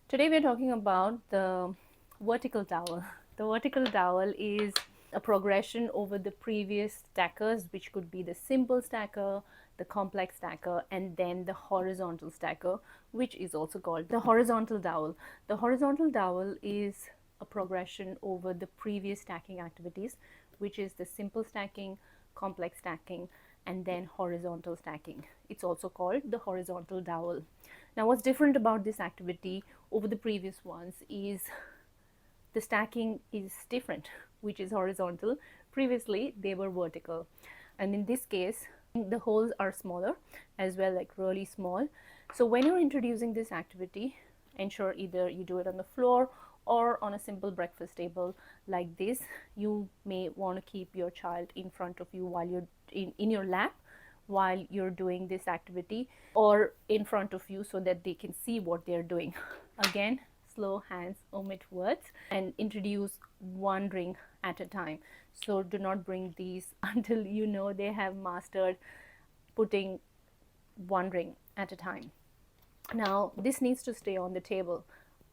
Today we're talking about the vertical dowel. The vertical dowel is a progression over the previous stackers, which could be the simple stacker, the complex stacker, and then the horizontal stacker, which is also called the horizontal dowel. The horizontal dowel is a progression over the previous stacking activities, which is the simple stacking, complex stacking, and then horizontal stacking. It's also called the horizontal dowel. Now, what's different about this activity over the previous ones is the stacking is different, which is horizontal. Previously, they were vertical. And in this case, the holes are smaller as well, like really small. So when you're introducing this activity, ensure either you do it on the floor or on a simple breakfast table like this. You may want to keep your child in front of you while you're in your lap while you're doing this activity, or in front of you so that they can see what they're doing. Again, slow hands, omit words, and introduce one ring at a time. So do not bring these until you know they have mastered putting one ring at a time. Now, this needs to stay on the table,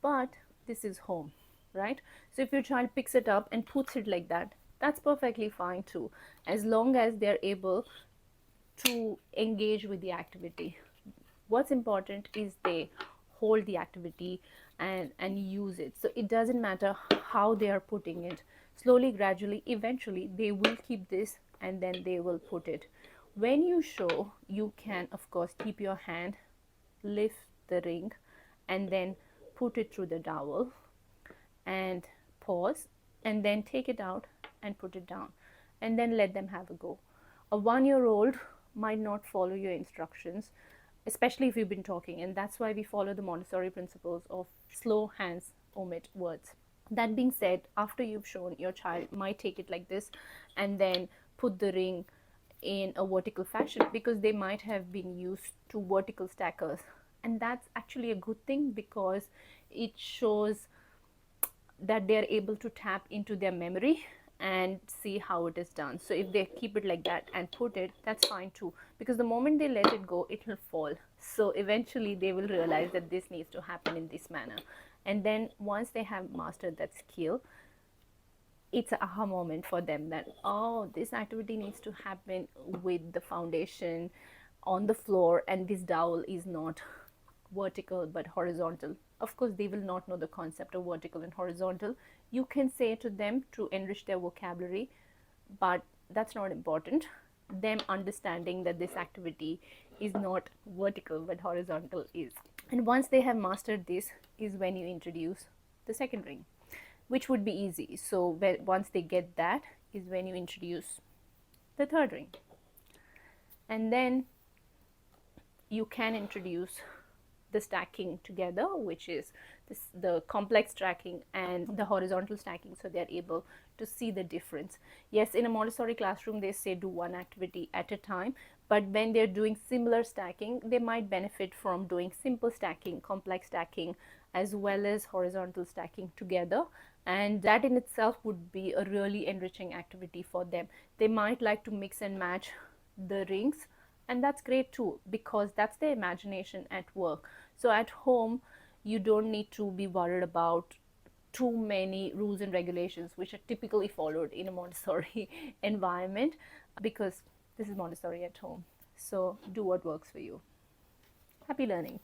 but this is home, right? So if your child picks it up and puts it like that, that's perfectly fine too, as long as they're able to engage with the activity. What's important is they hold the activity and use it. So it doesn't matter how they are putting it. Slowly, gradually, eventually they will keep this and then they will put it. When you show, you can of course keep your hand, lift the ring, and then put it through the dowel and pause, and then take it out and put it down, and then let them have a go. A 1-year-old might not follow your instructions, especially if you've been talking, and that's why we follow the Montessori principles of slow hands, omit words. That being said, after you've shown, your child might take it like this and then put the ring in a vertical fashion, because they might have been used to vertical stackers, and that's actually a good thing because it shows that they're able to tap into their memory and see how it is done. So if they keep it like that and put it, that's fine too, because the moment they let it go, it will fall. So eventually they will realize that this needs to happen in this manner, and then once they have mastered that skill, it's an aha moment for them that, oh, this activity needs to happen with the foundation on the floor, and this dowel is not vertical but horizontal. Of course, they will not know the concept of vertical and horizontal. You can say to them to enrich their vocabulary, but that's not important. Them understanding that this activity is not vertical but horizontal is. And once they have mastered this, is when you introduce the second ring, which would be easy. So once they get that, is when you introduce the third ring, and then you can introduce the stacking together, which is the complex stacking and the horizontal stacking, so they're able to see the difference. Yes, in a Montessori classroom they say do one activity at a time, but when they're doing similar stacking, they might benefit from doing simple stacking, complex stacking, as well as horizontal stacking together, and that in itself would be a really enriching activity for them. They might like to mix and match the rings, and that's great too, because that's their imagination at work. So at home, you don't need to be worried about too many rules and regulations which are typically followed in a Montessori environment, because this is Montessori at home. So do what works for you. Happy learning.